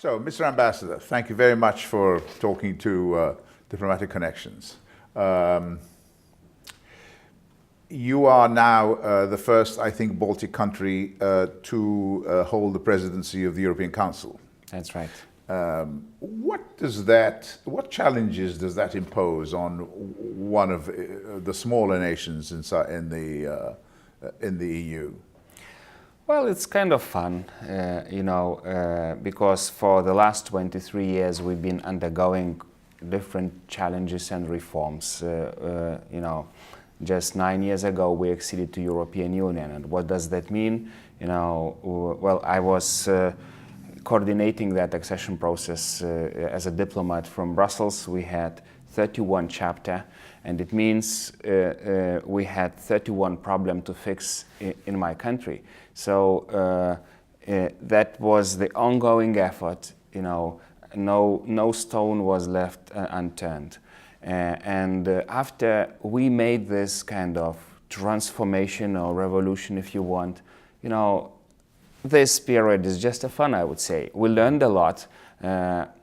So, Mr. Ambassador, thank you very much for talking to Diplomatic Connections. You are now the first, I think, Baltic country to hold the presidency of the European Council. That's right. What challenges does that impose on one of the smaller nations in the EU? Well, it's kind of fun, because for the last 23 years we've been undergoing different challenges and reforms. Just 9 years ago we acceded to European Union, and what does that mean? Well, I was coordinating that accession process as a diplomat from Brussels. We had 31 chapters, and it means we had 31 problems to fix in my country. So that was the ongoing effort. No stone was left unturned. And after we made this kind of transformation or revolution, if you want, this period is just a fun, I would say. We learned a lot, but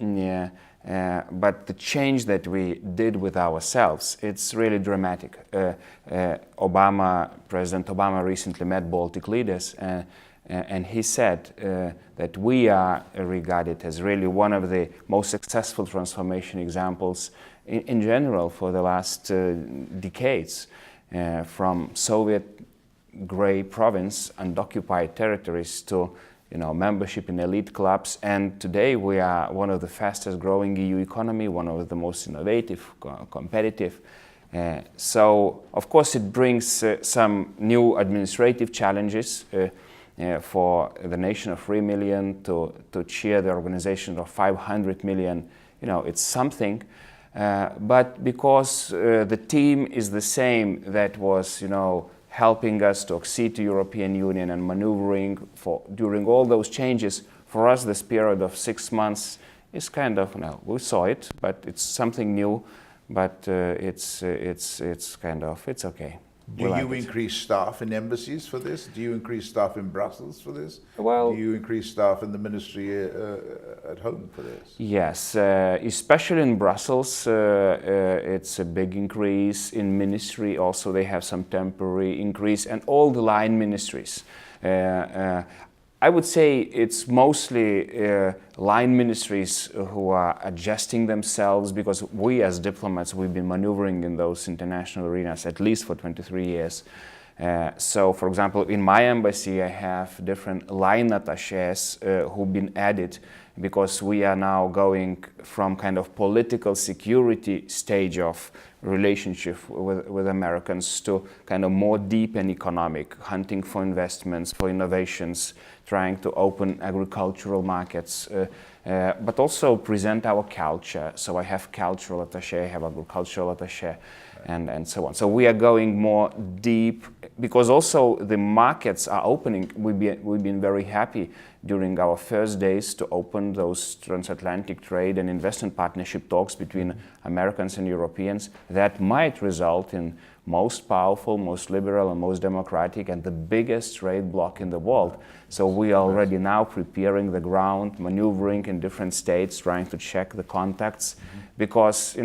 the change that we did with ourselves, it's really dramatic. President Obama recently met Baltic leaders, and he said that we are regarded as really one of the most successful transformation examples in general for the last decades, from Soviet gray province and occupied territories to membership in elite clubs, and today we are one of the fastest growing EU economy, one of the most innovative, competitive. So of course it brings some new administrative challenges for the nation of 3 million to chair the organization of 500 million. It's something, but because the team is the same that was helping us to accede to European Union and maneuvering during all those changes, for us this period of 6 months is kind of, we saw it, but it's something new, but it's okay. Do you increase staff in embassies for this? Do you increase staff in Brussels for this? Well, do you increase staff in the ministry at home for this? Yes, especially in Brussels, it's a big increase. In ministry also they have some temporary increase, and all the line ministries. I would say it's mostly line ministries who are adjusting themselves, because we as diplomats, we've been maneuvering in those international arenas at least for 23 years. So, for example, in my embassy I have different line attaches who've been added, because we are now going from kind of political security stage of relationship with Americans to kind of more deep and economic, hunting for investments, for innovations, trying to open agricultural markets, but also present our culture. So I have cultural attaché, I have agricultural attaché, and so on. So we are going more deep, because also the markets are opening. We've been very happy during our first days to open those transatlantic trade and investment partnership talks between Americans and Europeans that might result in most powerful, most liberal, and most democratic, and the biggest trade bloc in the world. So we are already now preparing the ground, maneuvering in different states, trying to check the contacts, because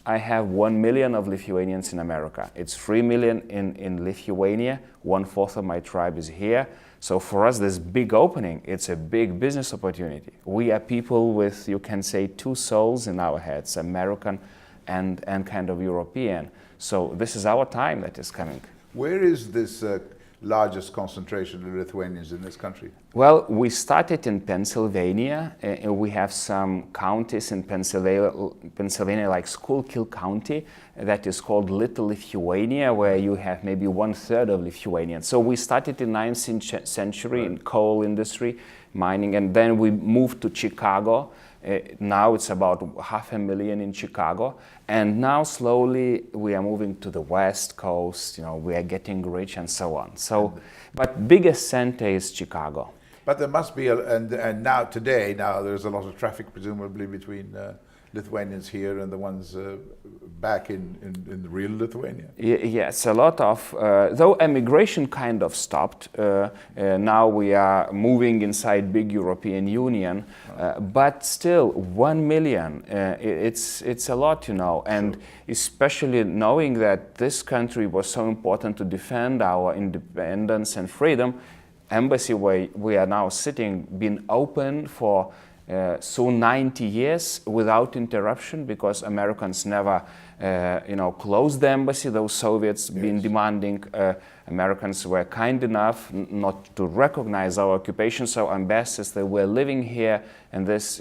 I have 1 million of Lithuanians in America. It's 3 million in Lithuania. 1/4 of my tribe is here. So for us, this big opening, it's a big business opportunity. We are people with, you can say, 2 souls in our heads, American and kind of European. So this is our time that is coming. Where is this largest concentration of Lithuanians in this country? Well, we started in Pennsylvania. We have some counties in Pennsylvania, like Schuylkill County, that is called Little Lithuania, where you have maybe 1/3 of Lithuanians. So we started in 9th century in coal industry, mining, and then we moved to Chicago. Now it's about 500,000 in Chicago, and now slowly we are moving to the West Coast. We are getting rich and so on. So, but biggest center is Chicago. But there must be, and now today, there's a lot of traffic presumably between Lithuanians here and the ones back in real Lithuania? Yes, a lot of, though emigration kind of stopped, now we are moving inside big European Union, but still 1 million, it's a lot, you know, and especially knowing that this country was so important to defend our independence and freedom, embassy where we are now sitting, been open for soon 90 years without interruption, because Americans never, closed the embassy. Those Soviets been demanding. Americans were kind enough not to recognize our occupation, so ambassadors, they were living here, and this,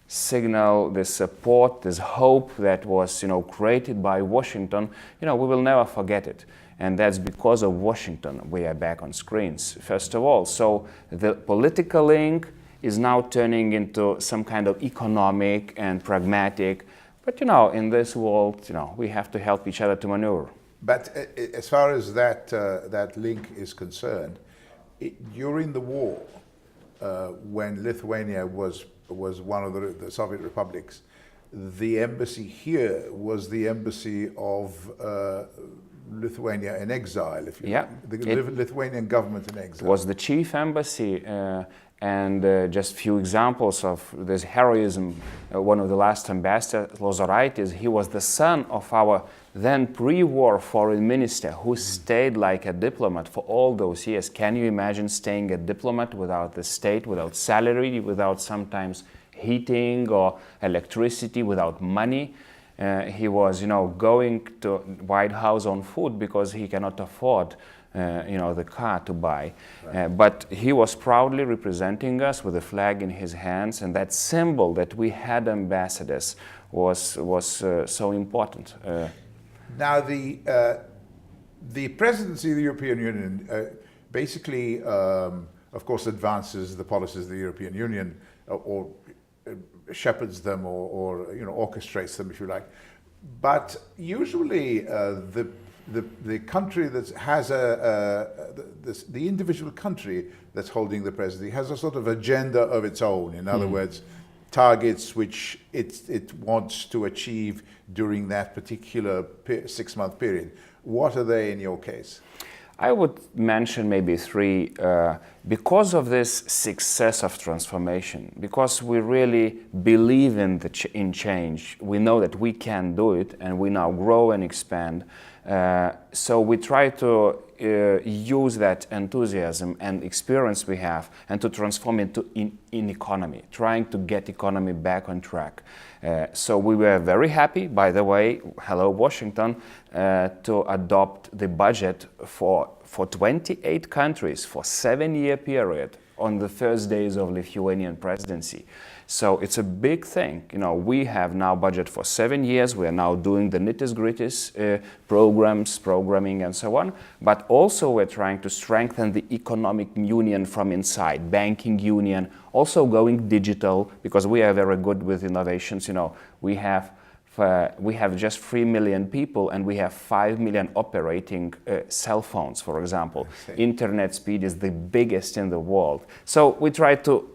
signal, this support, this hope that was, created by Washington, we will never forget it. And that's because of Washington we are back on screens, first of all. So the political link is now turning into some kind of economic and pragmatic. But, in this world, we have to help each other to maneuver. But as far as that link is concerned, during the war, when Lithuania was one of the Soviet republics, the embassy here was the embassy of Lithuania in exile, if you like. The Lithuanian government in exile. Was the chief embassy, and just few examples of this heroism. One of the last ambassadors, Austerity, he was the son of our then pre-war foreign minister, who stayed like a diplomat for all those years. Can you imagine staying a diplomat without the state, without salary, without sometimes heating or electricity, without money? He was, going to White House on foot because he cannot afford, the car to buy. Right. But he was proudly representing us with a flag in his hands, and that symbol that we had ambassadors was so important. Now, the presidency of the European Union basically, of course, advances the policies of the European Union, or shepherds them, or orchestrates them, if you like. But usually the country that has the individual country that's holding the presidency has a sort of agenda of its own. In other words, targets which it wants to achieve during that particular 6-month period. What are they in your case? I would mention maybe 3. Because of this success of transformation, because we really believe in change, we know that we can do it, and we now grow and expand. So we try to use that enthusiasm and experience we have and to transform it in economy, trying to get economy back on track. So we were very happy, by the way, hello Washington, to adopt the budget for 28 countries for 7-year period on the first days of Lithuanian presidency. So it's a big thing. We have now budget for 7 years. We are now doing the nitty-gritties, programming and so on. But also we're trying to strengthen the economic union from inside, banking union, also going digital, because we are very good with innovations. We have just 3 million people, and we have 5 million operating cell phones, for example. Internet speed is the biggest in the world. So we try to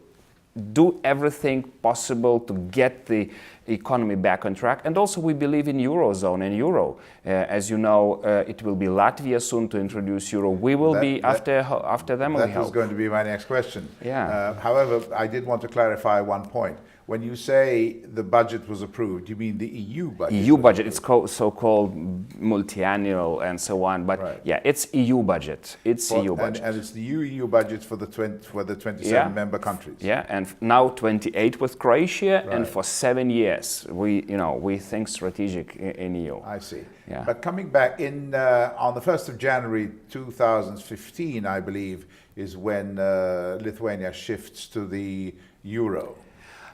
do everything possible to get the economy back on track. And also we believe in Eurozone and Euro. As you know, it will be Latvia soon to introduce Euro. We will be after them. That was going to be my next question. Yeah. However, I did want to clarify one point. When you say the budget was approved, you mean the EU budget? EU budget, it's so-called multi-annual and so on, but right. Yeah, it's EU budget. It's EU budget. And it's the EU budget for the 27 member countries. Yeah, and now 28 with Croatia, right. And for 7 years, we think strategic in EU. I see. Yeah. But coming back on the 1st of January 2015, I believe, is when Lithuania shifts to the euro.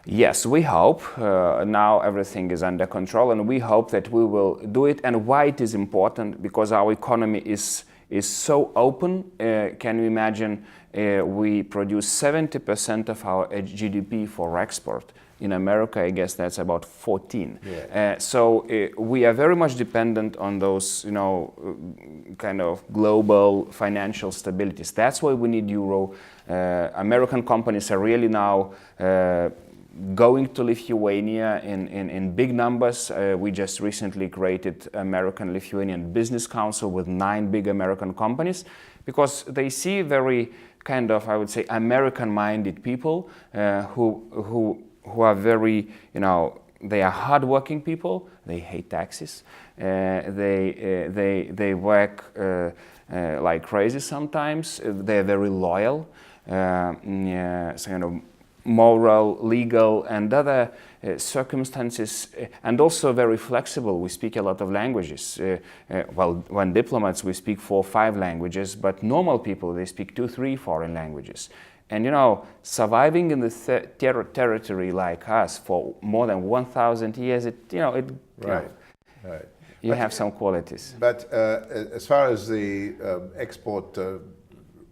Yes, we hope. Now everything is under control, and we hope that we will do it. And why it is important? Because our economy is so open. Can you imagine? We produce 70% of our GDP for export. In America, I guess that's about 14. Yeah. So we are very much dependent on those, kind of global financial stabilities. That's why we need euro. American companies are really now going to Lithuania in big numbers. We just recently created American-Lithuanian Business Council with 9 big American companies, because they see very kind of, I would say, American-minded people who are very, they are hardworking people. They hate taxes. They work like crazy sometimes. They're very loyal. So, moral, legal, and other circumstances, and also very flexible. We speak a lot of languages. Well, when diplomats, we speak 4 or 5 languages, but normal people, they speak 2, 3 foreign languages. And surviving in the territory like us for more than 1,000 years, you have some qualities. But as far as the export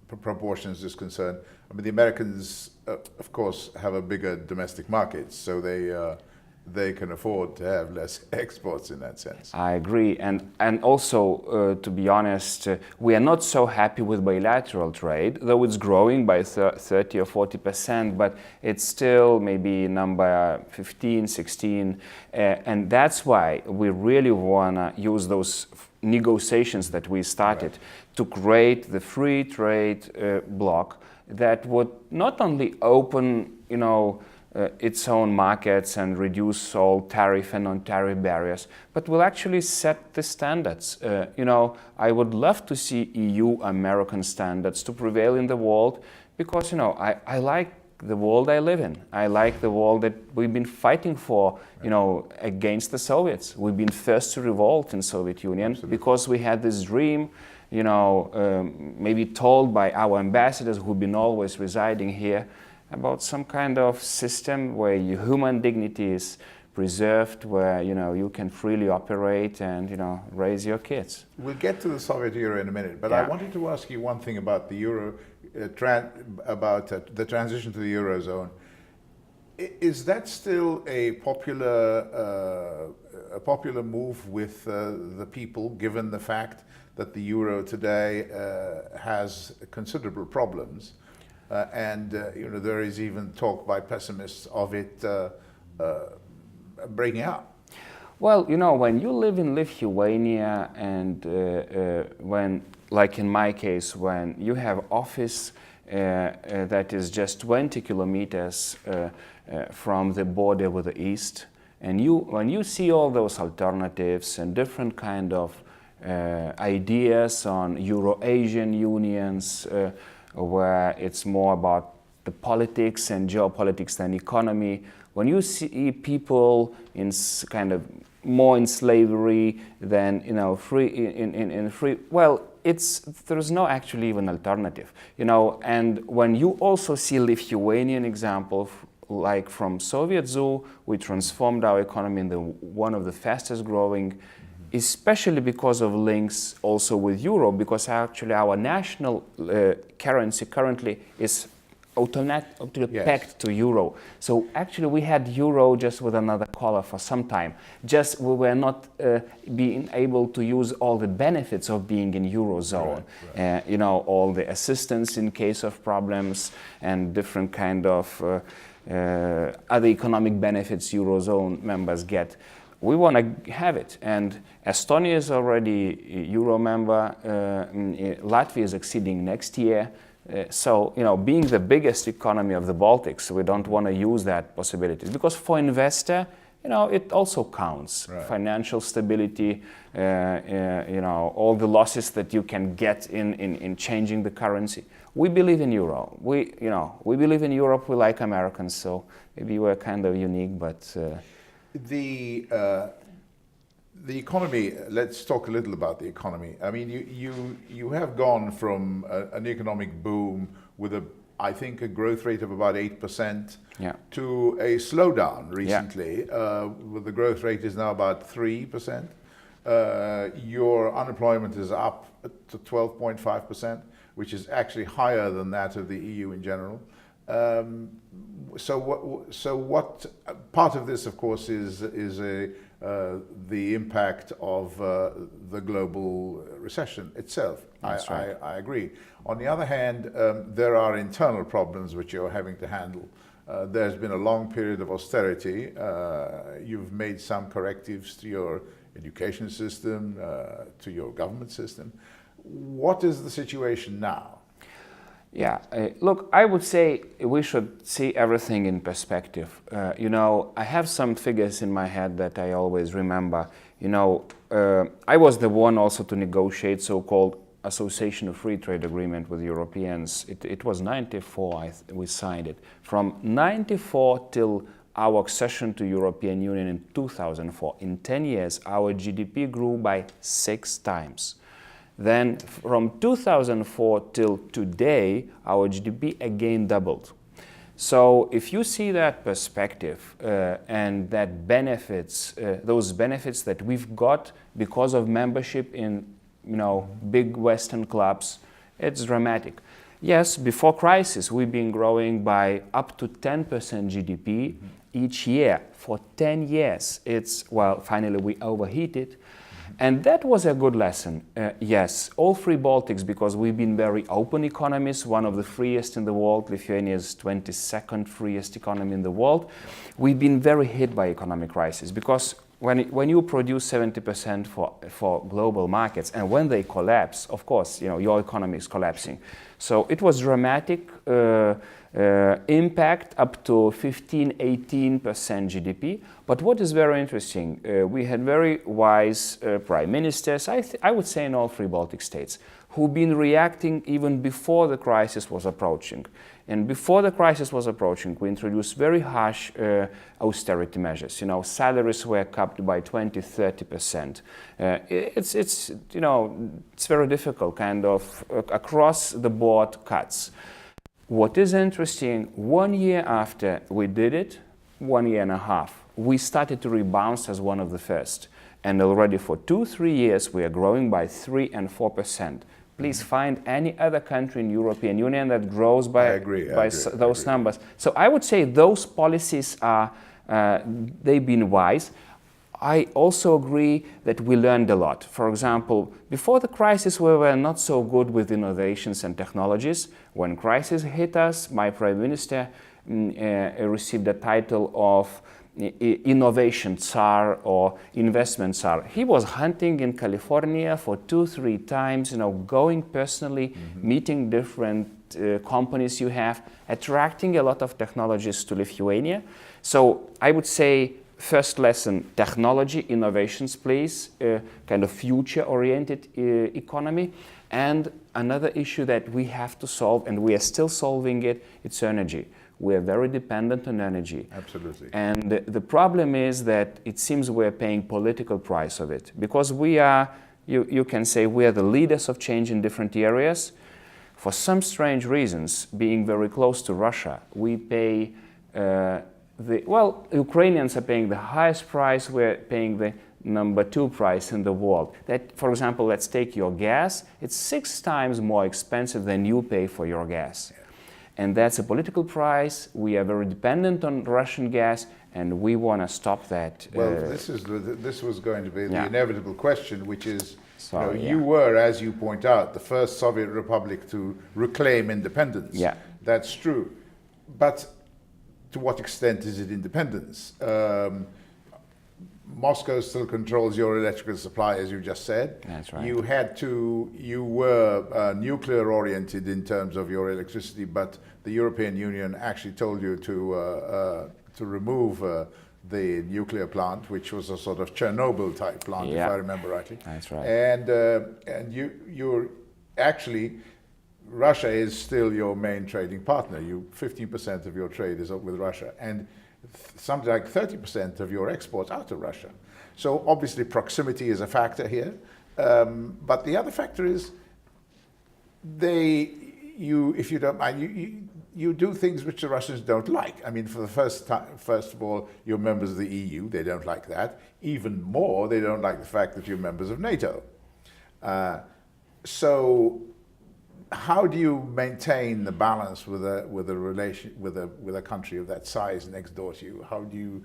proportions is concerned, I mean, the Americans, of course, have a bigger domestic market, so they can afford to have less exports in that sense. I agree, and also, to be honest, we are not so happy with bilateral trade, though it's growing by 30 or 40%, but it's still maybe number 15, 16, and that's why we really want to use those negotiations that we started to create the free trade bloc that would not only open, its own markets and reduce all tariff and non-tariff barriers, but will actually set the standards. I would love to see EU-American standards to prevail in the world, because, I like the world I live in. I like the world that we've been fighting for, against the Soviets. We've been first to revolt in Soviet Union. Absolutely. Because we had this dream, maybe told by our ambassadors who've been always residing here, about some kind of system where your human dignity is preserved, where you can freely operate and raise your kids. We'll get to the Soviet era in a minute, but I wanted to ask you one thing about the euro, about the transition to the eurozone. Is that still a popular move with the people, given the fact that the euro today has considerable problems? And there is even talk by pessimists of it breaking up. Well, when you live in Lithuania, and when, like in my case, when you have office that is just 20 kilometers from the border with the east, and when you see all those alternatives and different kind of ideas on Euro-Asian unions, where it's more about the politics and geopolitics than economy. When you see people in kind of more in slavery than free in free, well, there's no actually even alternative, And when you also see Lithuanian example, like from Soviet zoo, we transformed our economy into one of the fastest growing. Especially because of links also with euro, because actually our national currency currently is automatically pegged to euro. So actually we had euro just with another color for some time. Just we were not being able to use all the benefits of being in eurozone. Right. All the assistance in case of problems and different kind of other economic benefits eurozone members get. We want to have it, and Estonia is already a euro member. Latvia is exceeding next year. So, being the biggest economy of the Baltics, we don't want to use that possibility, because for investor, it also counts. Right. Financial stability, all the losses that you can get in changing the currency. We believe in euro. We believe in Europe. We like Americans, so maybe we're kind of unique, but. The economy. Let's talk a little about the economy. I mean, you have gone from an economic boom with I think a growth rate of about 8% to a slowdown recently. Where the growth rate is now about 3%. Your unemployment is up to 12.5%, which is actually higher than that of the EU in general. So what part of this, of course, is the impact of the global recession itself. That's right. I agree. On the other hand, there are internal problems which you're having to handle. There's been a long period of austerity. You've made some correctives to your education system, to your government system. What is the situation now? Yeah, look, I would say we should see everything in perspective. You know, I have some figures in my head that I always remember. You know, I was the one also to negotiate so-called Association of Free Trade Agreement with Europeans. It was 94, we signed it. From 94 till our accession to European Union in 2004, in 10 years, our GDP grew by 6 times. Then from 2004 till today, our GDP again doubled. So if you see that perspective and that benefits, those benefits that we've got because of membership in, you know, big Western clubs, it's dramatic. Yes, before crisis, we've been growing by up to 10% GDP each year for 10 years. It's, well, finally we overheated. And that was a good lesson. Yes, all three Baltics, because we've been very open economies, one of the freest in the world. Lithuania is 22nd freest economy in the world. We've been very hit by economic crisis because when you produce 70% for global markets, and when they collapse, of course, you know, your economy is collapsing. So it was dramatic impact up to 15–18% GDP. But what is very interesting, we had very wise prime ministers, I would say in all three Baltic states, who've been reacting even before the crisis was approaching. And before the crisis was approaching, we introduced very harsh austerity measures. You know, salaries were capped by 20–30%. It's you know, it's very difficult, kind of across the board cuts. What is interesting, 1 year after we did it, 1 year and a half, we started to rebound as one of the first. And already for 2–3 years, we are growing by 3 and 4%. Please find any other country in the European Union that grows by those numbers. So I would say those policies are, they've been wise. I also agree that we learned a lot. For example, before the crisis, we were not so good with innovations and technologies. When crisis hit us, my prime minister received the title of innovation czar or investment czar. He was hunting in California for 2–3 times, you know, going personally, meeting different companies you have, attracting a lot of technologies to Lithuania. So I would say first lesson, technology, innovations, please, kind of future-oriented economy. And another issue that we have to solve, and we are still solving it, it's energy. We are very dependent on energy. Absolutely. And the problem is that it seems we're paying political price of it. Because we are, you can say, we are the leaders of change in different areas. For some strange reasons, being very close to Russia, we pay well, Ukrainians are paying the highest price, we're paying the number 2 price in the world. That, for example, let's take your gas, it's 6 times more expensive than you pay for your gas. And that's a political price. We are very dependent on Russian gas, and we want to stop that. Well, this was going to be the inevitable question, which is, Sorry, you were, as you point out, the first Soviet republic to reclaim independence. Yeah. That's true. But to what extent is it independence? Moscow still controls your electrical supply, as you just said. That's right. You were nuclear oriented in terms of your electricity, but the European Union actually told you to remove the nuclear plant, which was a sort of Chernobyl type plant, if I remember rightly. That's right. And you're actually, Russia is still your main trading partner. 15% of your trade is with Russia, and something like 30% of your exports out of Russia. So obviously proximity is a factor here, but the other factor is if you don't mind, you do things which the Russians don't like. I mean, for the first of all, you're members of the EU. They don't like that. Even more, they don't like the fact that you're members of NATO. So how do you maintain the balance with a country of that size next door to you? How do you?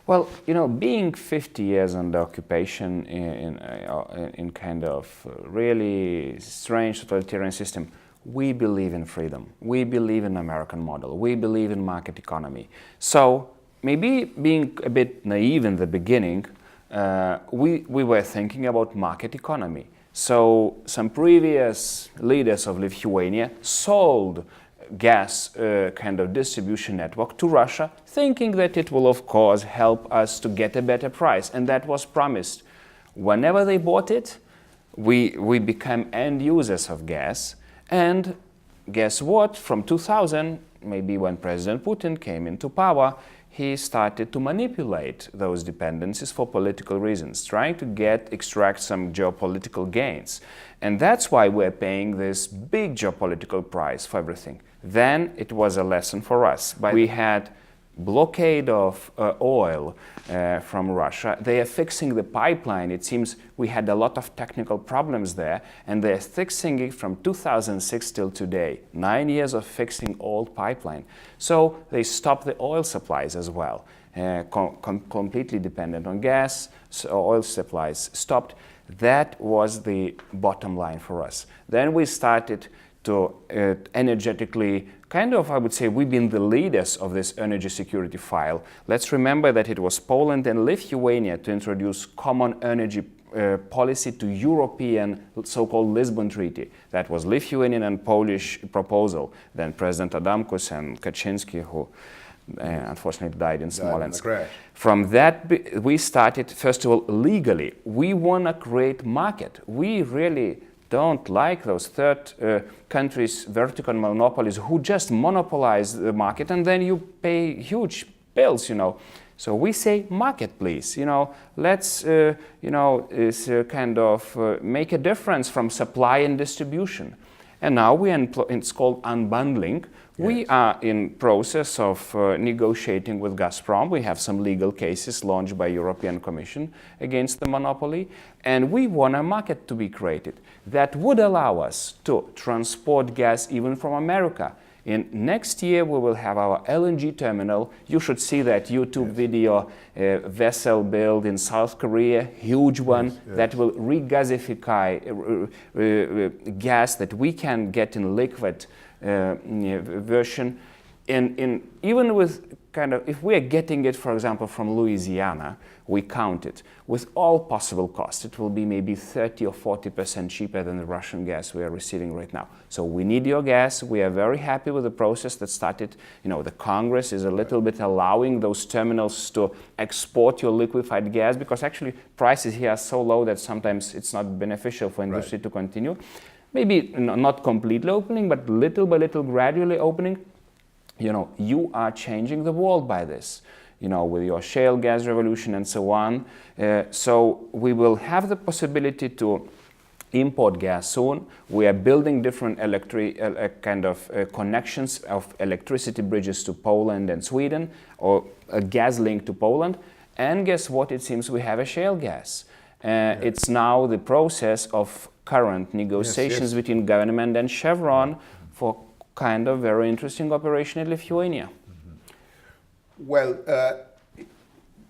Well, you know, being 50 years under occupation in kind of really strange totalitarian system, we believe in freedom. We believe in American model. We believe in market economy. So maybe being a bit naive in the beginning, we were thinking about market economy. So some previous leaders of Lithuania sold gas kind of distribution network to Russia, thinking that it will of course help us to get a better price, and that was promised. Whenever they bought it, we became end users of gas, and guess what? From 2000, maybe when President Putin came into power, he started to manipulate those dependencies for political reasons, trying to extract some geopolitical gains. And that's why we're paying this big geopolitical price for everything. Then it was a lesson for us. But we had blockade of oil from Russia. They are fixing the pipeline. It seems we had a lot of technical problems there, and they're fixing it from 2006 till today. 9 years of fixing old pipeline. So they stopped the oil supplies as well. Completely dependent on gas, so oil supplies stopped. That was the bottom line for us. Then we started to energetically, kind of, I would say, we've been the leaders of this energy security file. Let's remember that it was Poland and Lithuania to introduce common energy policy to European so-called Lisbon Treaty. That was Lithuanian and Polish proposal. Then President Adamkus and Kaczynski, who unfortunately died in Smolensk. From that, we started, first of all, legally. We want to create market. We really don't like those third countries, vertical monopolies who just monopolize the market, and then you pay huge bills, you know. So we say market, please. You know, let's kind of make a difference from supply and distribution. And now it's called unbundling. Yes. We are in process of negotiating with Gazprom. We have some legal cases launched by European Commission against the monopoly, and we want a market to be created that would allow us to transport gas even from America. In next year, we will have our LNG terminal. You should see that YouTube video, vessel build in South Korea, huge one, that will regasify gas that we can get in liquid version. Even with kind of, if we are getting it, for example, from Louisiana, we count it with all possible costs. It will be maybe 30 or 40% cheaper than the Russian gas we are receiving right now. So we need your gas. We are very happy with the process that started. You know, the Congress is a little bit allowing those terminals to export your liquefied gas, because actually prices here are so low that sometimes it's not beneficial for industry to continue. Maybe not completely opening, but little by little gradually opening. You know, you are changing the world by this, you know, with your shale gas revolution and so on. So we will have the possibility to import gas soon. We are building different connections of electricity bridges to Poland and Sweden, or a gas link to Poland. And guess what? It seems we have a shale gas. It's now the process of current negotiations between government and Chevron for kind of very interesting operation in Lithuania. Well,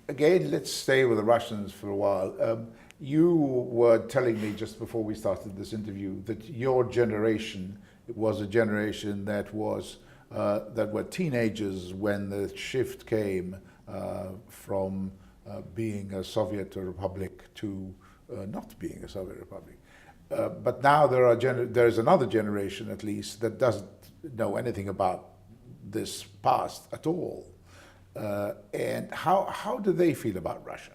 again, let's stay with the Russians for a while. You were telling me just before we started this interview that your generation was a generation that were teenagers when the shift came from being a Soviet republic to not being a Soviet republic. But now there is another generation, at least, that doesn't know anything about this past at all. And how do they feel about Russia?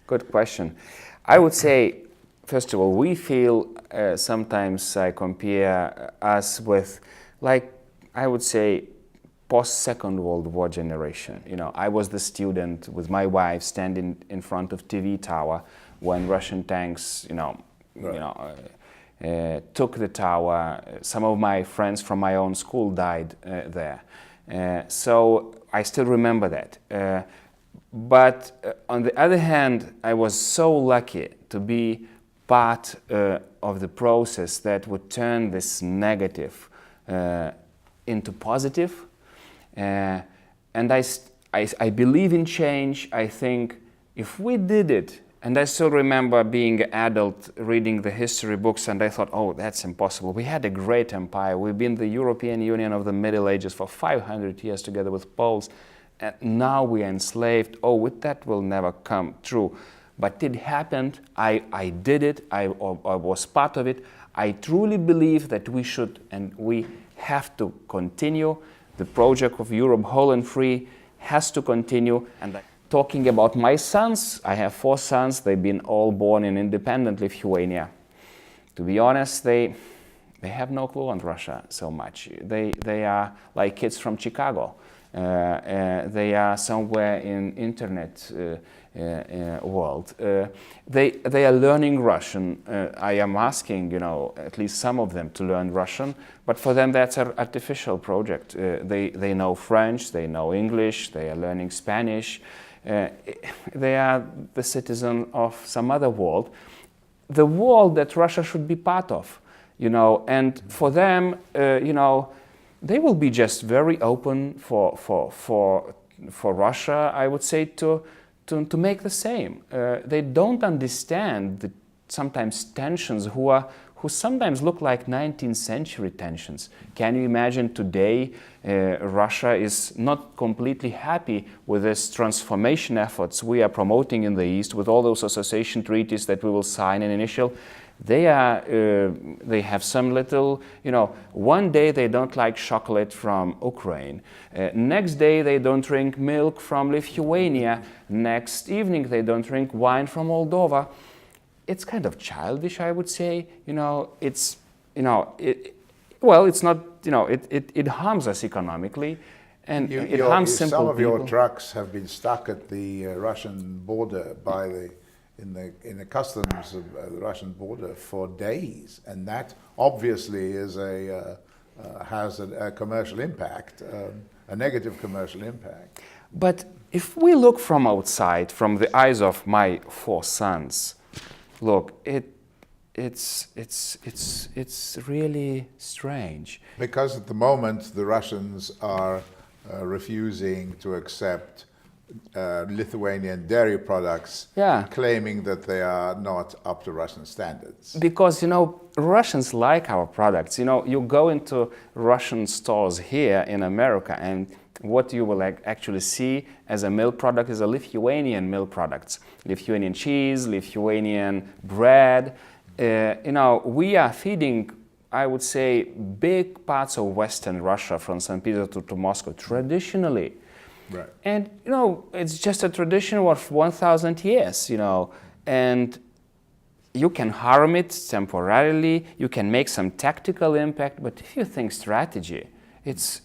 Good question. I would say, first of all, we feel sometimes I compare us with, like, I would say, post-Second World War generation. You know, I was the student with my wife standing in front of TV tower when Russian tanks, took the tower. Some of my friends from my own school died there. So I still remember that. But on the other hand, I was so lucky to be part of the process that would turn this negative into positive. And I believe in change. I think if we did it And I still remember being an adult reading the history books, and I thought, oh, that's impossible. We had a great empire. We've been the European Union of the Middle Ages for 500 years together with Poles, and now we are enslaved. Oh, that will never come true. But it happened. I did it. I was part of it. I truly believe that we should and we have to continue. The project of Europe whole and free has to continue. And talking about my sons, I have 4 sons. They've been all born in independent Lithuania. To be honest, they have no clue on Russia so much. They are like kids from Chicago. They are somewhere in internet world. They are learning Russian. I am asking, at least some of them to learn Russian, but for them that's an artificial project. They know French, they know English, they are learning Spanish. They are the citizen of some other world, the world that Russia should be part of, and for them, they will be just very open for Russia, I would say, to make the same. They don't understand the sometimes tensions who sometimes look like 19th century tensions. Can you imagine today Russia is not completely happy with this transformation efforts we are promoting in the East with all those association treaties that we will sign in initial. They have some little, one day they don't like chocolate from Ukraine. Next day they don't drink milk from Lithuania. Next evening they don't drink wine from Moldova. It's kind of childish, I would say. It's not, it harms us economically, and it harms simple Some of people. your trucks have been stuck at the Russian border in the customs of the Russian border for days, and that obviously is has a commercial impact, a negative commercial impact. But if we look from outside, from the eyes of my 4 sons, look, it's really strange. Because at the moment the Russians are refusing to accept Lithuanian dairy products, claiming that they are not up to Russian standards. Because, Russians like our products. You go into Russian stores here in America, and what you will actually see as a milk product is a Lithuanian milk products. Lithuanian cheese, Lithuanian bread. We are feeding, I would say, big parts of Western Russia, from St. Petersburg to Moscow, traditionally. Right. And, it's just a tradition of 1,000 years, and you can harm it temporarily, you can make some tactical impact, but if you think strategy, it's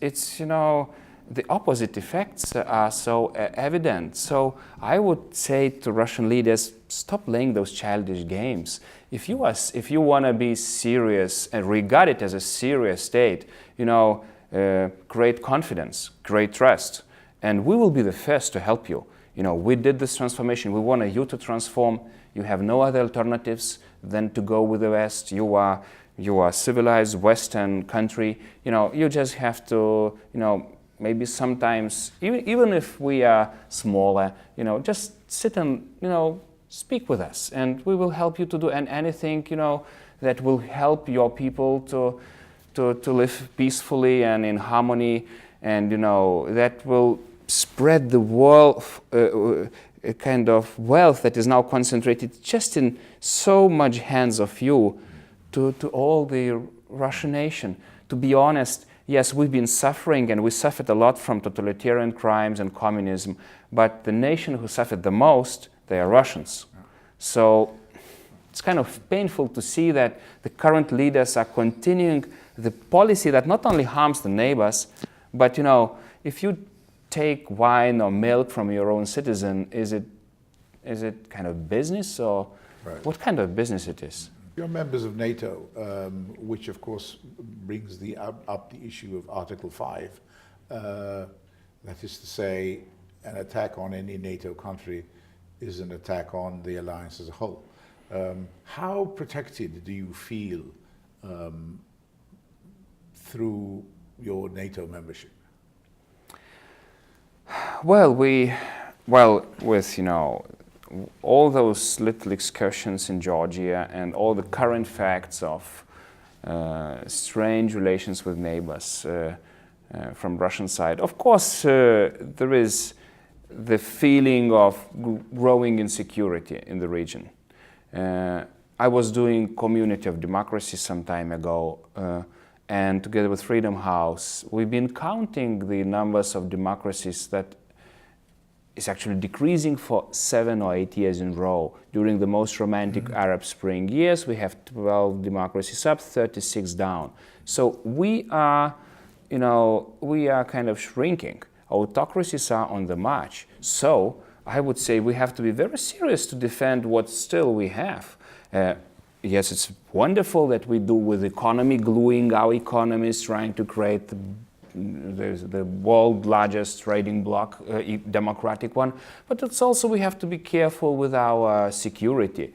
the opposite effects are so evident. So I would say to Russian leaders, stop playing those childish games. If you want to be serious and regard it as a serious state, create confidence, create trust. And we will be the first to help you. We did this transformation. We want you to transform. You have no other alternatives than to go with the West. You are civilized Western country. You just have to, maybe sometimes, even if we are smaller, just sit and, speak with us. And we will help you to do anything, that will help your people to live peacefully and in harmony. And, that will spread the wealth, a kind of wealth that is now concentrated just in so much hands of you to all the Russian nation. To be honest, yes, we've been suffering, and we suffered a lot from totalitarian crimes and communism, but the nation who suffered the most, they are Russians. So it's kind of painful to see that the current leaders are continuing the policy that not only harms the neighbors, but, if you take wine or milk from your own citizen, is it kind of business, or what kind of business it is? You're members of NATO, which of course brings up the issue of Article 5. That is to say, an attack on any NATO country is an attack on the alliance as a whole. How protected do you feel through your NATO membership? Well, with all those little excursions in Georgia and all the current facts of strange relations with neighbors from Russian side. Of course, there is the feeling of growing insecurity in the region. I was doing Community of Democracy some time ago, and together with Freedom House, we've been counting the numbers of democracies that is actually decreasing for 7 or 8 years in a row. During the most romantic Arab Spring years, we have 12 democracies up, 36 down. So we are kind of shrinking. Autocracies are on the march. So I would say we have to be very serious to defend what still we have. Yes, it's wonderful that we do with economy, gluing our economies, trying to create the world's largest trading bloc, democratic one, but it's also we have to be careful with our security.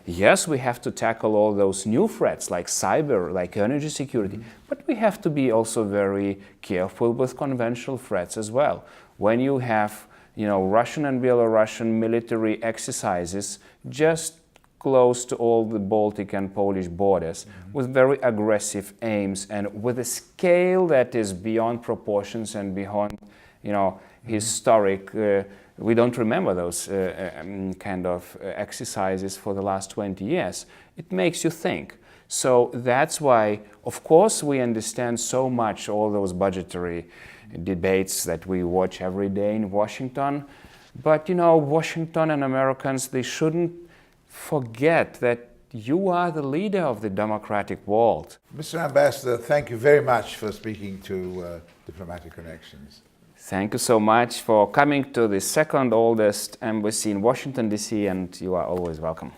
Yes, we have to tackle all those new threats like cyber, like energy security, but we have to be also very careful with conventional threats as well. When you have, Russian and Belarusian military exercises just close to all the Baltic and Polish borders with very aggressive aims and with a scale that is beyond proportions and beyond, historic. We don't remember those kind of exercises for the last 20 years. It makes you think. So that's why, of course, we understand so much all those budgetary debates that we watch every day in Washington. But, Washington and Americans, they shouldn't forget that you are the leader of the democratic world. Mr. Ambassador, thank you very much for speaking to Diplomatic Connections. Thank you so much for coming to the second oldest embassy in Washington, D.C., and you are always welcome.